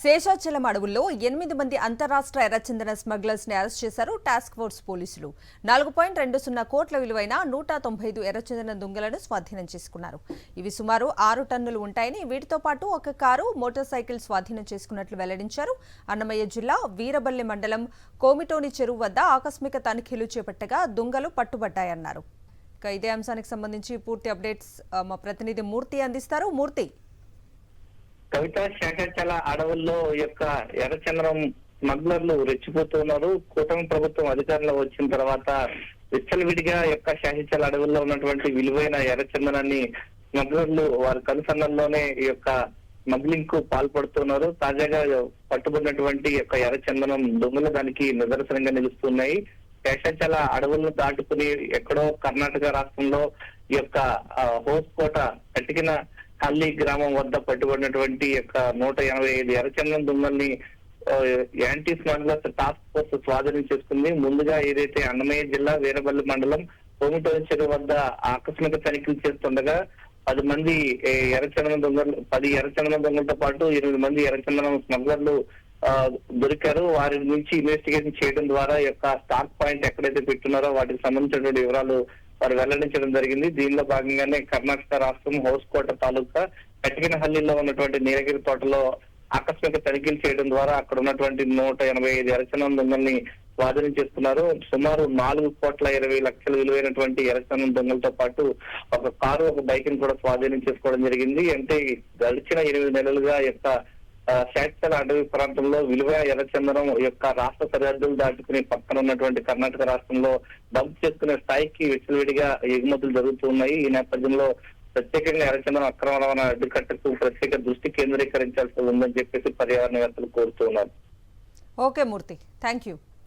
శేషాచలం అడవుల్లో 8 మంది అంతరాష్ట్ర ఎర్రచందన స్మగ్లర్స్ ని అరెస్ట్ చేశారు టాస్క్ ఫోర్స్ పోలీసులు. 4.20 కోట్ల విలువైన 195 ఎర్రచందన దుంగలను స్వాధీనం చేసుకున్నారు. ఇవి సుమారు 6 టన్నులు ఉంటాయని, వీటితో పాటు ఒక కారు, మోటార్ సైకిల్ స్వాధీనం చేసుకున్నట్లు వెల్లడించారు. అన్నమయ్య జిల్లా వీరబల్లి మండలం కోమిటోని చెరువు వద్ద ఆకస్మిక తనిఖీలు చేపట్టగా దుంగలు పట్టుబడ్డాయన్నారు. ఇదే అంశానికి సంబంధించి పూర్తి అప్డేట్స్ మా ప్రతినిధి మూర్తి అందిస్తారు. మూర్తి, కవిత, శేషాచల అడవుల్లో యొక్క ఎర్రచందనం స్మగ్లర్లు రెచ్చిపోతున్నారు. కూటమి ప్రభుత్వం అధికారంలో వచ్చిన తర్వాత విచ్చలవిడిగా యొక్క శేషాచల అడవుల్లో ఉన్నటువంటి విలువైన ఎర్రచందనాన్ని స్మగ్లర్లు వారి కనుసన్నల్లోనే ఈ యొక్క స్మగ్లింగ్ కు పాల్పడుతున్నారు. తాజాగా పట్టుబడినటువంటి యొక్క ఎర్రచందనం దొంగలు దానికి నిదర్శనంగా నిలుస్తున్నాయి. శేషాచల అడవులను దాటుకుని ఎక్కడో కర్ణాటక రాష్ట్రంలో ఈ యొక్క హోస్కోట కట్టికిన హల్లి గ్రామం వద్ద పట్టుబడినటువంటి యొక్క 185 ఎర్రచందనం దుంగల్ని యాంటీ స్మగ్లర్స్ టాస్క్ ఫోర్స్ స్వాధీనం చేసుకుంది. ముందుగా ఏదైతే అన్నమయ్య జిల్లా వీరబల్లి మండలం కోమిటోని చెరువు వద్ద ఆకస్మిక తనిఖీలు చేస్తుండగా 10 మంది ఎర్రచందనం దొంగలు 10 ఎర్రచందనం దొంగలతో పాటు 8 మంది ఎర్రచందనం స్మగ్లర్లు దొరికారు. వారి నుంచి ఇన్వెస్టిగేషన్ చేయడం ద్వారా యొక్క స్టాక్ పాయింట్ ఎక్కడైతే పెట్టున్నారో వాటికి సంబంధించినటువంటి వివరాలు వారు వెల్లడించడం జరిగింది. దీనిలో భాగంగానే కర్ణాటక రాష్ట్రం హోస్కోట తాలూకా కట్టికినహల్లిలో ఉన్నటువంటి నీలగిరి తోటలో ఆకస్మిక తనిఖీలు చేయడం ద్వారా అక్కడ ఉన్నటువంటి 185 ఎర్రచందనం దొంగల్ని స్వాధీనం చేసుకున్నారు. సుమారు 4,20,00,000 విలువైనటువంటి ఎర్రచందనం దొంగలతో పాటు ఒక కారు, ఒక బైక్ ని కూడా స్వాధీనం చేసుకోవడం జరిగింది. అంటే గడిచిన 8 నెలలుగా యొక్క శేషాచల అడవి ప్రాంతంలో విలువైన ఎర్రచందనం యొక్క రాష్ట్ర సరిహద్దులు దాటుకుని పక్కన ఉన్నటువంటి కర్ణాటక రాష్ట్రంలో డంప్ చేసుకునే స్థాయికి విచ్చలవిడిగా ఎగుమతులు జరుగుతున్నాయి. ఈ నేపథ్యంలో ప్రత్యేకంగా ఎర్రచందనం అక్రమ రవాణా అడ్డుకట్టకు ప్రత్యేక దృష్టి కేంద్రీకరించాల్సి ఉందని చెప్పేసి పర్యావరణవేత్తలు కోరుతున్నారు. Okay Murthy, thank you.